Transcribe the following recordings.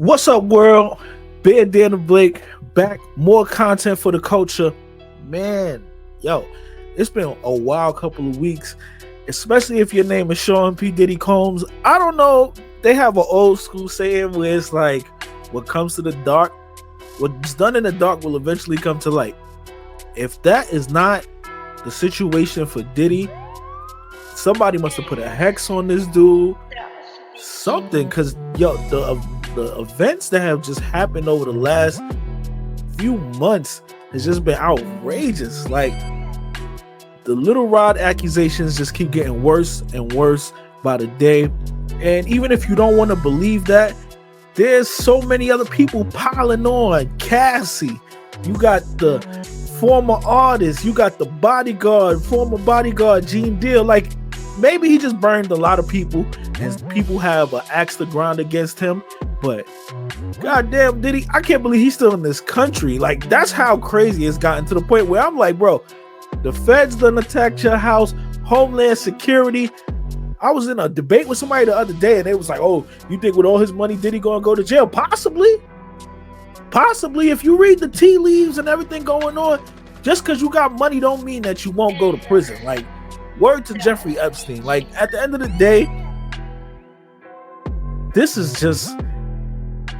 What's up, world? Ben Dan and Blake back. More content for the culture. Man, yo, it's been a wild couple of weeks, especially if your name is Sean P. Diddy Combs. I don't know. They have an old school saying where it's like, what comes to the dark, what's done in the dark will eventually come to light. If that is not the situation for Diddy, somebody must have put a hex on this dude. Something, because yo, the events that have just happened over the last few months has just been outrageous. Like, the Little Rod accusations just keep getting worse and worse by the day. And even if you don't want to believe that, there's so many other people piling on. Cassie, you got the former artist, you got the bodyguard, former bodyguard Gene Deal. Like, maybe he just burned a lot of people and people have an axe to grind against him. But goddamn, Diddy, I can't believe he's still in this country. Like, that's how crazy it's gotten, to the point where I'm like, bro, the feds done attacked your house, Homeland Security. I was in a debate with somebody the other day and they was like, oh, you think with all his money Diddy gonna go to jail? Possibly. If you read the tea leaves and everything going on, just because you got money don't mean that you won't go to prison. Like, word to Jeffrey Epstein. Like, at the end of the day, this is just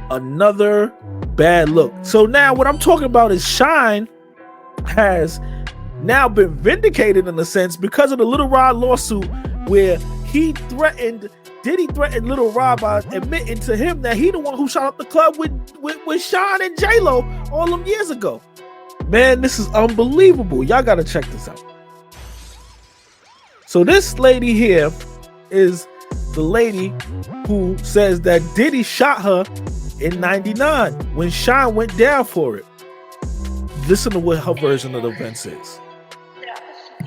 another bad look. So now what I'm talking about is Shyne has now been vindicated in a sense because of the Little Rod lawsuit, where Diddy threatened Little Rod by admitting to him that he the one who shot up the club with Shyne and J-Lo all them years ago. Man, this is unbelievable. Y'all gotta check this out. So this lady here is the lady who says that Diddy shot her in 99 when Shyne went down for it. Listen to what her version of the events is.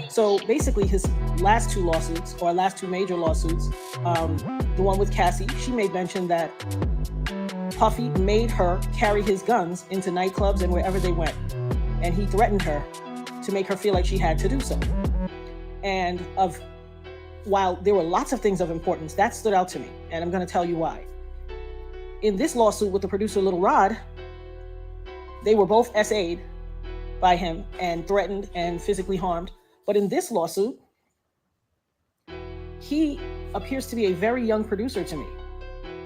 So basically his last two lawsuits, or last two major lawsuits, the one with Cassie, she made mention that Puffy made her carry his guns into nightclubs and wherever they went. And he threatened her to make her feel like she had to do so. And while there were lots of things of importance, that stood out to me. And I'm going to tell you why. In this lawsuit with the producer Little Rod, they were both SA'd by him and threatened and physically harmed. But in this lawsuit, he appears to be a very young producer to me.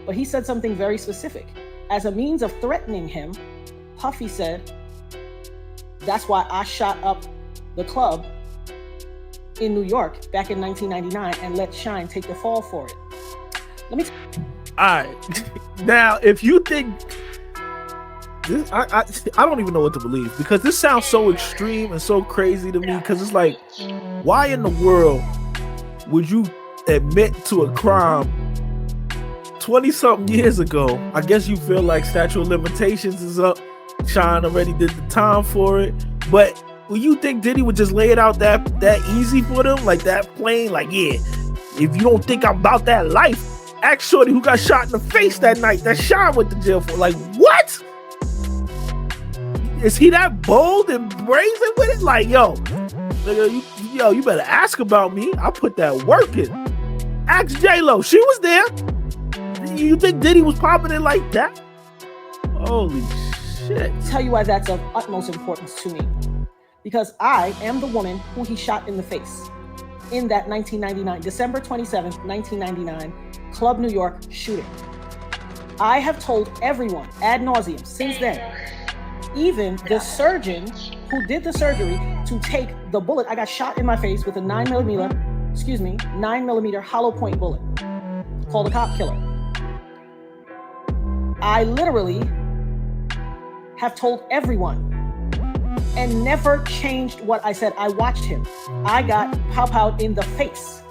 But he said something very specific. As a means of threatening him, Puffy said, that's why I shot up the club in New York back in 1999 and let Shyne take the fall for it. All right. Now, if you think this, I don't even know what to believe, because this sounds so extreme and so crazy to me. Because it's like, why in the world would you admit to a crime 20 something years ago? I guess you feel like statute of limitations is up. Shyne already did the time for it, but will you think Diddy would just lay it out that easy for them, like that plain? Like, yeah, if you don't think I'm about that life, ask Shorty who got shot in the face that night that Shyne went to jail for. Like, what? Is he that bold and brazen with it? Like, yo, nigga, you better ask about me. I put that work in. Ask J-Lo, she was there. You think Diddy was popping it like that? Holy shit. Tell you why that's of utmost importance to me. Because I am the woman who he shot in the face in that 1999, December 27th, 1999, Club New York shooting. I have told everyone ad nauseum since then, even the surgeon who did the surgery to take the bullet. I got shot in my face with a 9 millimeter hollow point bullet called a cop killer. I literally have told everyone and never changed what I said. I watched him. I got pow-powed in the face.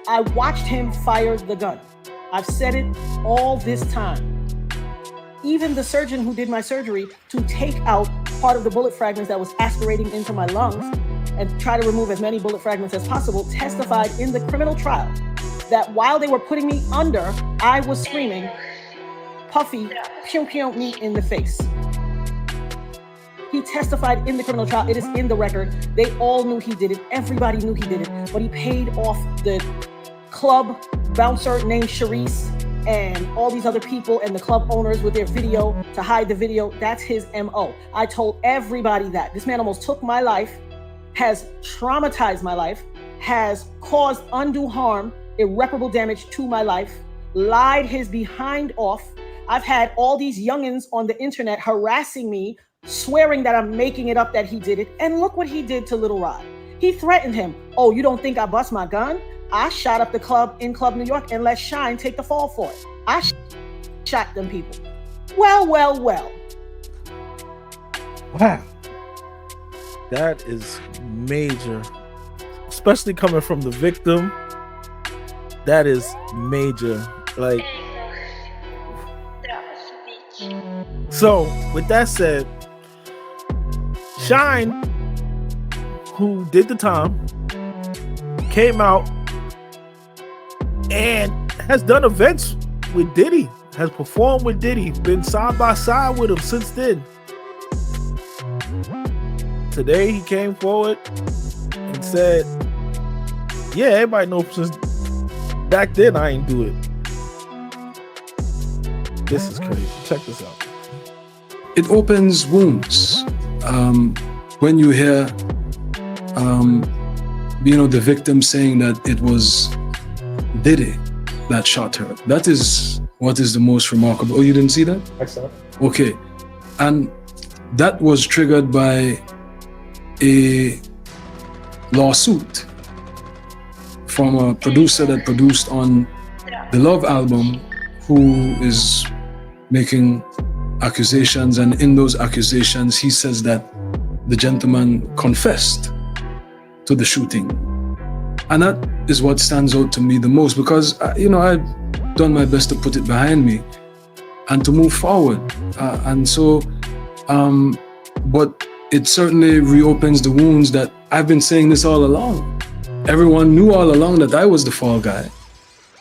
I watched him fire the gun. I've said it all this time. Even the surgeon who did my surgery to take out part of the bullet fragments that was aspirating into my lungs and try to remove as many bullet fragments as possible testified in the criminal trial that while they were putting me under, I was screaming, Puffy, pew me in the face. He testified in the criminal trial. It is in the record. They all knew he did it. Everybody knew he did it. But he paid off the club bouncer named Sharice and all these other people and the club owners with their video to hide the video. That's his MO. I told everybody that. This man almost took my life, has traumatized my life, has caused undue harm, irreparable damage to my life, lied his behind off. I've had all these youngins on the internet harassing me, swearing that I'm making it up that he did it. And look what he did to Little Rod. He threatened him. Oh, you don't think I bust my gun? I shot up the club in Club New York and let Shyne take the fall for it. I shot them people. Well. Wow. That is major. Especially coming from the victim. That is major. Like, so with that said, Shyne, who did the time, came out and has done events with Diddy, has performed with Diddy, been side by side with him since then. Today he came forward and said, yeah, everybody knows since back then I ain't do it. This is crazy. Check this out. It opens wounds. When you hear, the victim saying that it was Diddy that shot her. That is what is the most remarkable. Oh, you didn't see that? I saw it. Okay. And that was triggered by a lawsuit from a producer that produced on the Love album, who is making accusations, and in those accusations he says that the gentleman confessed to the shooting. And that is what stands out to me the most, because I've done my best to put it behind me and to move forward, but it certainly reopens the wounds that I've been saying this all along. Everyone knew all along that I was the fall guy,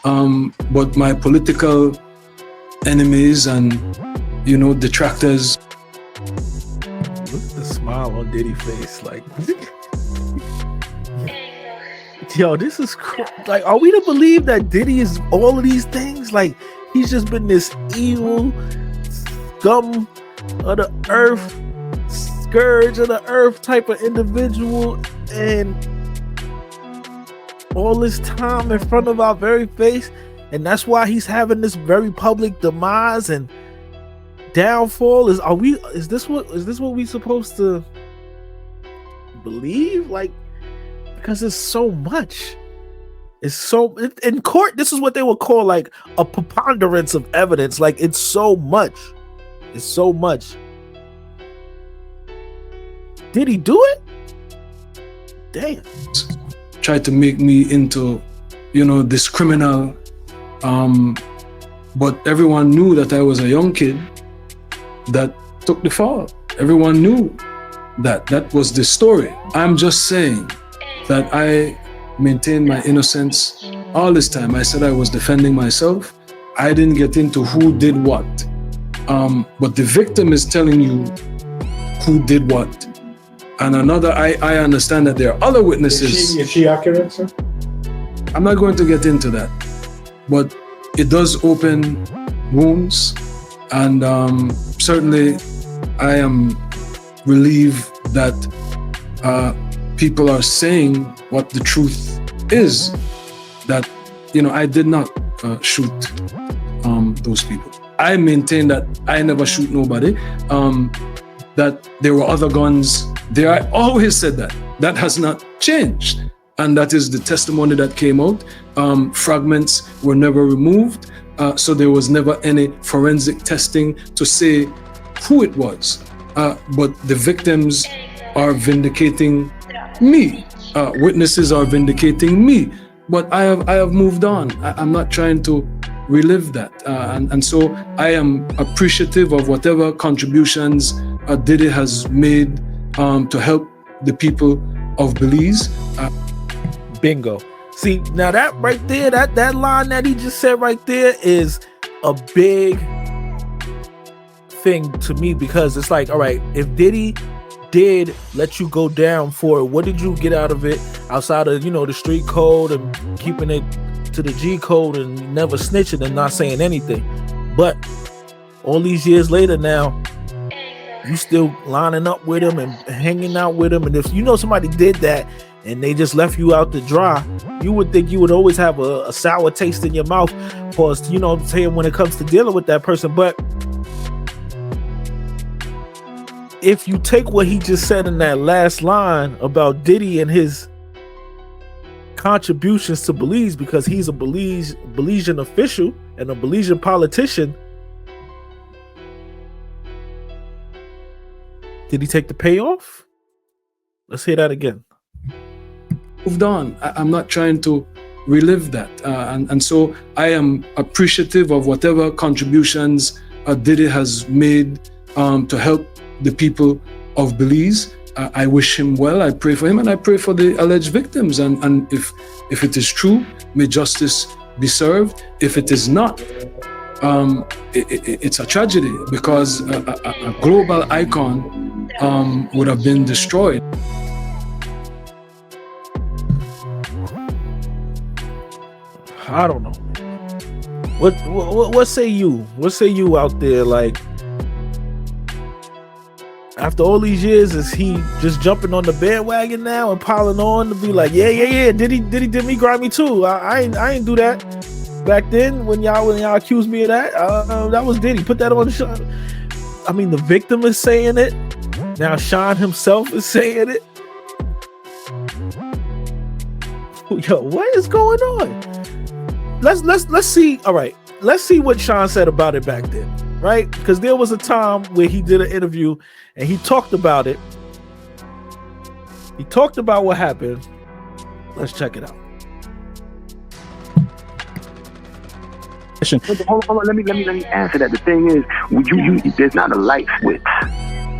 but my political enemies and detractors. Look at the smile on Diddy's face, like, yo, this is like, are we to believe that Diddy is all of these things? Like, he's just been this evil scum of the earth, scourge of the earth type of individual, and all this time in front of our very face, and that's why he's having this very public demise and downfall. Is this what we supposed to believe? Like, because it's so much. It's so in court. This is what they would call like a preponderance of evidence. Like, it's so much. It's so much. Did he do it? Damn. Tried to make me into, this criminal. But everyone knew that I was a young kid that took the fall. Everyone knew that was the story. I'm just saying that I maintained my innocence all this time. I said I was defending myself. I didn't get into who did what. But the victim is telling you who did what. And I understand that there are other witnesses. Is she accurate, sir? I'm not going to get into that. But it does open wounds. And certainly I am relieved that people are saying what the truth is, that I did not shoot those people. I maintain that I never shoot nobody, that there were other guns there. I always said that. That has not changed, and that is the testimony that came out. Fragments were never removed, so there was never any forensic testing to say who it was, but the victims are vindicating me. Witnesses are vindicating me, but I have moved on. I'm not trying to relive that, and so I am appreciative of whatever contributions Diddy has made to help the people of Belize. Bingo. See, now that right there, that line that he just said right there is a big thing to me, because it's like, all right, if Diddy did let you go down for it, what did you get out of it outside of the street code and keeping it to the G code and never snitching and not saying anything. But all these years later now, you still lining up with him and hanging out with him. And if you know somebody did that and they just left you out to dry, you would think you would always have a sour taste in your mouth, pause, you know what I'm saying, when it comes to dealing with that person. But if you take what he just said in that last line about Diddy and his contributions to Belize, because he's a Belizean official and a Belizean politician, did he take the payoff? Let's hear that again. Moved on. I'm not trying to relive that. And so I am appreciative of whatever contributions Diddy has made to help the people of Belize. I wish him well. I pray for him, and I pray for the alleged victims. And if it is true, may justice be served. If it is not, it's a tragedy, because a global icon would have been destroyed. I don't know. What say you? What say you out there? Like, after all these years, is he just jumping on the bandwagon now and piling on to be like, yeah, Diddy did me grimy too. I ain't do that back then when y'all accused me of that. That was Diddy. Put that on the show. I mean, the victim is saying it. Now Shyne himself is saying it. Yo, what is going on? Let's see. All right, let's see what Shyne said about it back then, right? Because there was a time where he did an interview and he talked about it. He talked about what happened. Let's check it out. Hold on, let me answer that. The thing is, there's not a light switch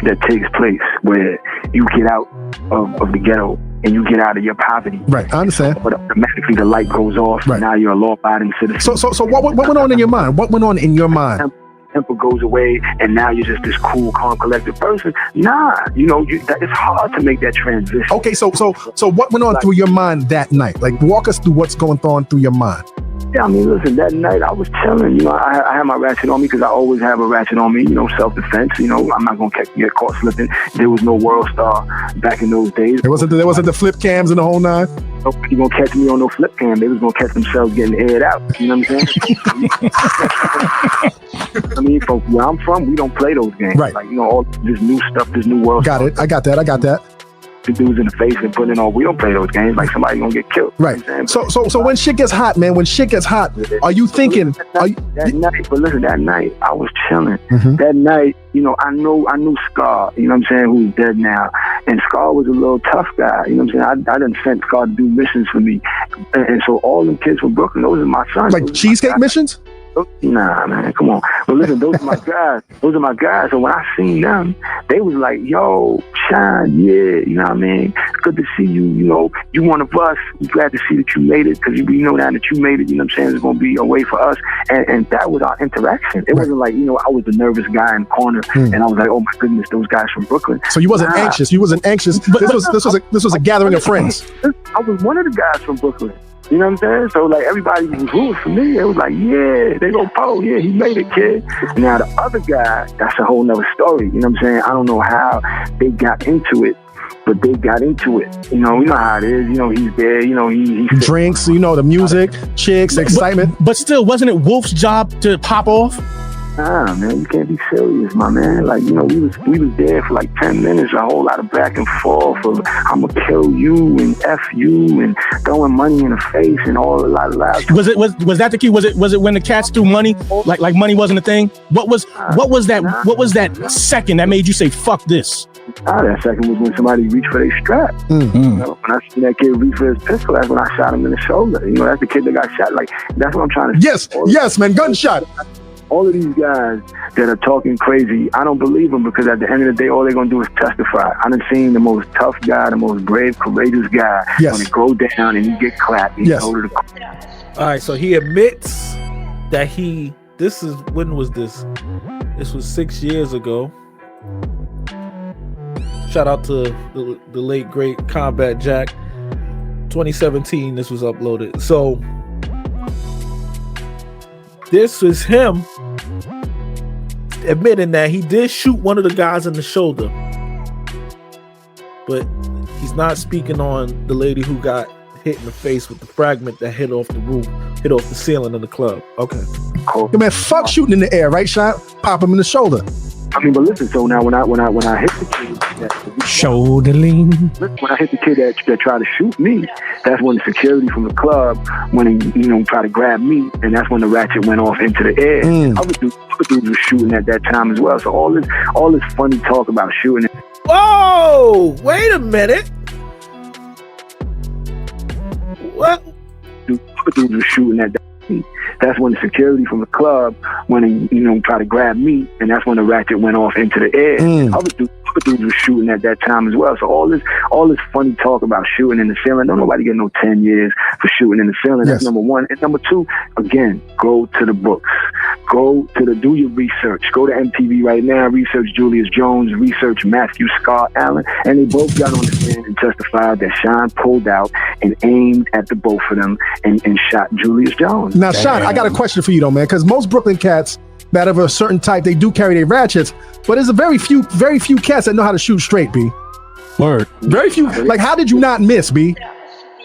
that takes place where you get out of the ghetto and you get out of your poverty. Right, I understand. But automatically the light goes off. Right. And now you're a law-abiding citizen. So what went on in your mind? What went on in your mind? Temper goes away, and now you're just this cool, calm, collected person. Nah, it's hard to make that transition. Okay, so what went on through your mind that night? Like, walk us through what's going on through your mind. Yeah, I mean, listen, that night I was chilling. I had my ratchet on me because I always have a ratchet on me, self-defense. I'm not going to get caught slipping. There was no World Star back in those days. There wasn't the flip cams and the whole nine? Nobody going to catch me on no flip cam. They was going to catch themselves getting aired out. You know what I'm saying? I mean, from where I'm from, we don't play those games. Right. Like, all this new stuff, this new World Star. Got it. I got that. The dudes in the face and putting it on. We don't play those games. Like, somebody gonna get killed. Right. So when shit gets hot, man, are you thinking? That night, but listen, that night I was chilling. Mm-hmm. That night, I knew Scar. You know what I'm saying? Who's dead now? And Scar was a little tough guy. You know what I'm saying? I done sent Scar to do missions for me, and so all them kids from Brooklyn, those are my sons. Like cheesecake missions? Nah, man, come on. But listen, those are my guys. So when I seen them, they was like, yo, Shyne, yeah, you know what I mean? Good to see you, you one of us. We're glad to see that you made it, because we know now that you made it, you know what I'm saying? It's going to be a way for us. And that was our interaction. It wasn't like, I was the nervous guy in the corner, and I was like, oh my goodness, those guys from Brooklyn. So you wasn't anxious. But this was a gathering of friends. I was one of the guys from Brooklyn. You know what I'm saying? So, like, everybody was rooting for me. It was like, yeah, they go Poe. Yeah, he made it, kid. Now, the other guy, that's a whole nother story. You know what I'm saying? I don't know how they got into it, but they got into it. You know how it is. He's there. He drinks, the music, chicks, excitement. But still, wasn't it Wolf's job to pop off? Nah, man, you can't be serious, my man. Like, we was there for like 10 minutes, a whole lot of back and forth of I'ma kill you and F you and throwing money in the face and all a lot of loud. Was that the key? Was it when the cats threw money? Like money wasn't a thing? What was that second that made you say fuck this? That second was when somebody reached for their strap. Mm-hmm. When I seen that kid reach for his pistol, that's when I shot him in the shoulder. That's the kid that got shot. Like, that's what I'm trying to say. Yes, man, gunshot. All of these guys that are talking crazy, I don't believe them, because at the end of the day, all they're going to do is testify. I done seen the most tough guy, the most brave, courageous guy, when it go down and he get clapped. He go to the court. All right, so he admits that when was this? This was 6 years ago. Shout out to the late, great Combat Jack. 2017, this was uploaded. So this is him admitting that he did shoot one of the guys in the shoulder, but he's not speaking on the lady who got hit in the face with the fragment that hit off the roof, hit off the ceiling of the club. Okay. Yo, man, fuck shooting in the air, right, Shyne? Pop him in the shoulder. I mean, but listen. So now, when I hit the kid, Shoulder lean. when I hit the kid that tried to shoot me, that's when the security from the club, when he tried to grab me, and that's when the ratchet went off into the air. Other dudes were shooting at that time as well. So all this funny talk about shooting. Whoa! Wait a minute. What? Dudes were shooting at that. That's when the security from the club, when he tried to grab me, and that's when the ratchet went off into the air. Other dudes were shooting at that time as well. So all this funny talk about shooting in the ceiling, don't nobody get no 10 years for shooting in the ceiling. That's number one. And number two, again, go to the books. Do your research. Go to MTV right now, research Julius Jones, research Matthew Scott Allen, and they both got on the stand and testified that Shyne pulled out and aimed at the both of them and shot Julius Jones. Now, Shyne, I got a question for you though, man, because most Brooklyn cats that of a certain type, they do carry their ratchets, but there's a very few cats that know how to shoot straight, B. Word. Very few. Like, how did you not miss, B?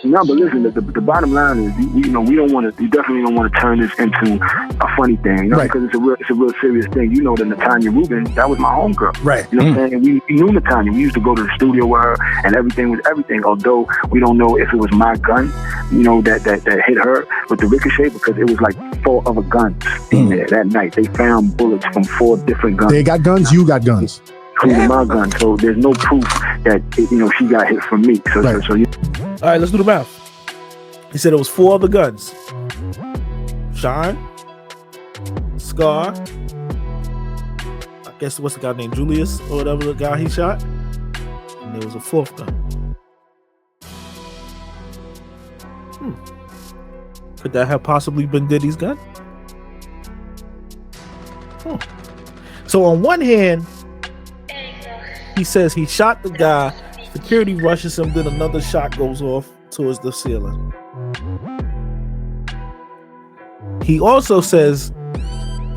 No, but listen, the bottom line is, we don't want to. You definitely don't want to turn this into a funny thing, right. Because it's a real serious thing. You know that Natanya Rubin, that was my homegirl, right? You know what I'm saying? We knew Natanya. We used to go to the studio with her, and everything was everything. Although we don't know if it was my gun, that hit her with the ricochet, because it was like 4 other guns in there that night. They found bullets from 4 different guns. They got guns. You got guns. Including my gun. So there's no proof that she got hit from me. So, right. All right, let's do the math. He said it was 4 other guns. Shyne, Scar, I guess what's the guy named Julius or whatever the guy he shot, and there was a 4th gun. Could that have possibly been Diddy's gun? So on one hand, he says he shot the guy, security rushes him, then another shot goes off towards the ceiling. He also says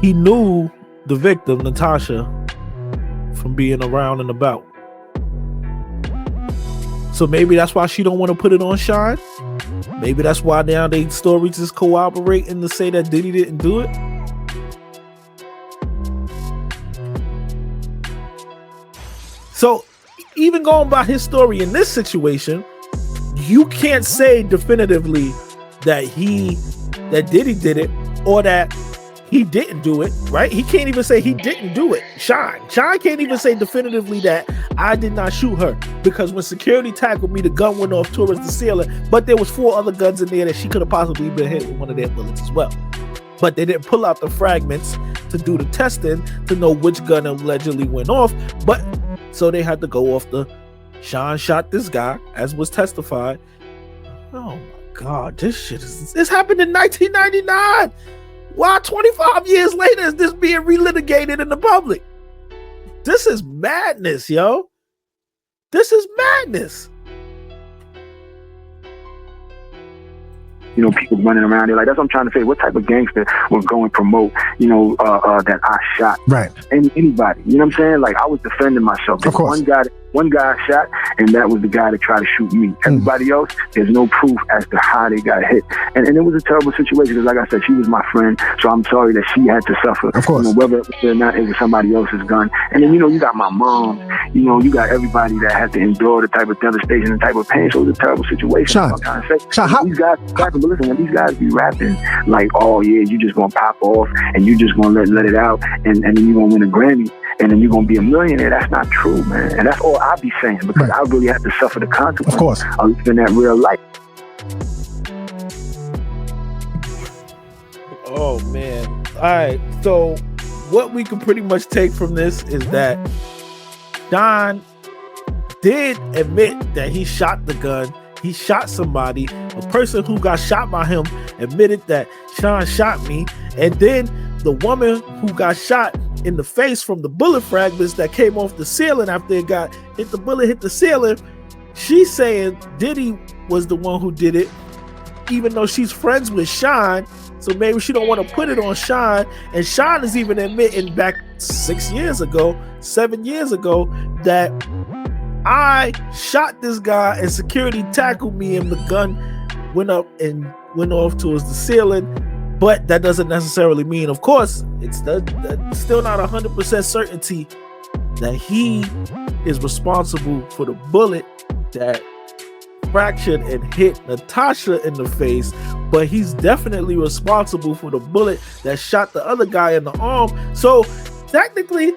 he knew the victim, Natasha, from being around and about. So maybe that's why she don't want to put it on Shyne. Maybe that's why now they stories is cooperating to say that Diddy didn't do it. So even going by his story in this situation, you can't say definitively that Diddy did it or that he didn't do it, right? He can't even say he didn't do it. Shyne can't even say definitively that I did not shoot her, because when security tackled me, the gun went off towards the ceiling, but there was 4 other guns in there that she could have possibly been hit with one of their bullets as well. But they didn't pull out the fragments to do the testing to know which gun allegedly went off. But so they had to go off the Shyne shot this guy, as was testified. Oh my God, this happened in 1999. Why 25 years later is this being relitigated in the public? This is madness, yo. This is madness. People running around there like, that's what I'm trying to say. What type of gangster would go and promote, that I shot anybody? You know what I'm saying? Like, I was defending myself. Of course. One guy shot, and that was the guy that tried to shoot me. Everybody else, there's no proof as to how they got hit. And it was a terrible situation, because like I said, she was my friend, so I'm sorry that she had to suffer. Of course. Whether or not it was somebody else's gun. And then, you got my mom, you got everybody that had to endure the type of devastation and type of pain. So it was a terrible situation. Shyne, I'm trying to say. These guys, but listen, when these guys be rapping like, oh yeah, you just gonna pop off and you just gonna let it out, and then you gonna win a Grammy, and then you're gonna be a millionaire. That's not true, man. And that's all I be saying, because I really have to suffer the consequences. Of course. Of living that real life. Oh man. All right. So what we can pretty much take from this is that Don did admit that he shot the gun. He shot somebody. A person who got shot by him admitted that Shyne shot me. And then the woman who got shot in the face from the bullet fragments that came off the ceiling after the bullet hit the ceiling, she's saying Diddy was the one who did it, even though she's friends with Shyne. So maybe she don't want to put it on Shyne. And Shyne is even admitting back 7 years ago, that I shot this guy and security tackled me and the gun went up and went off towards the ceiling. But that doesn't necessarily mean, of course, it's still not 100% certainty that he is responsible for the bullet that fractured and hit Natasha in the face, but he's definitely responsible for the bullet that shot the other guy in the arm. So technically,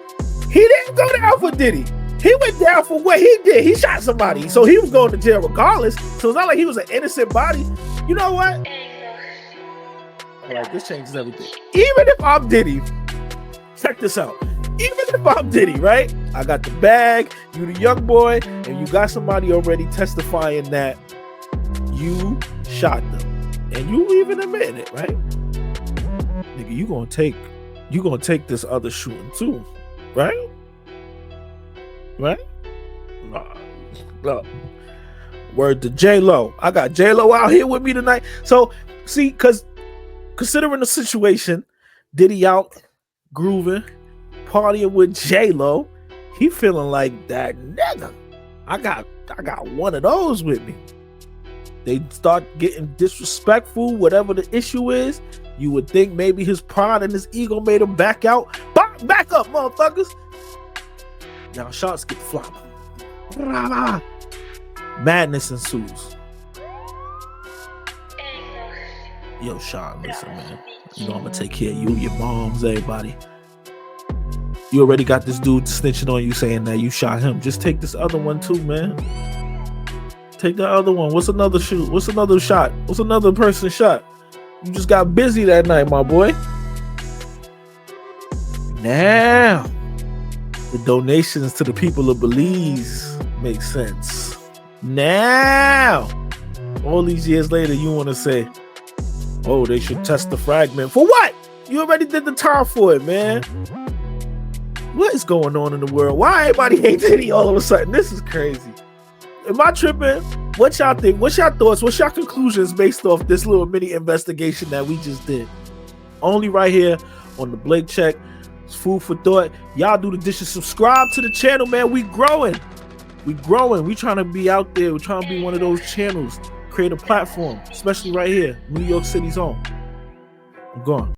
he didn't go down for Diddy. He went down for what he did. He shot somebody, so he was going to jail regardless. So it's not like he was an innocent body. You know what? All right, this changes everything. Even if I'm Diddy, check this out. Even if I'm Diddy, right? I got the bag, you the young boy, and you got somebody already testifying that you shot them. And you even admit it, right? Nigga, you gonna take this other shooting too, right? Right? Look. Word to J-Lo. I got J-Lo out here with me tonight. So, see, because considering the situation, Diddy out grooving, partying with J-Lo, he feeling like that nigga. I got one of those with me. They start getting disrespectful, whatever the issue is. You would think maybe his pride and his ego made him back out. Back up, motherfuckers. Now shots get flopped. Madness ensues. Yo, Shyne, listen, man. You know I'm gonna take care of you, your moms, everybody. You already got this dude snitching on you saying that you shot him. Just take this other one too, man. Take the other one. What's another shoot? What's another shot? What's another person shot? You just got busy that night, my boy. Now, the donations to the people of Belize make sense. Now, all these years later, you want to say, oh, they should test the fragment. For what? You already did the time for it, man. What is going on in the world? Why everybody hate Diddy all of a sudden? This is crazy. Am I tripping? What y'all think? What's y'all thoughts? What's y'all conclusions based off this little mini investigation that we just did? Only right here on the Blake Check. It's food for thought. Y'all do the dishes. Subscribe to the channel, man. We growing. We trying to be out there. We're trying to be one of those channels. Create a platform, especially right here, New York City's home. I'm gone.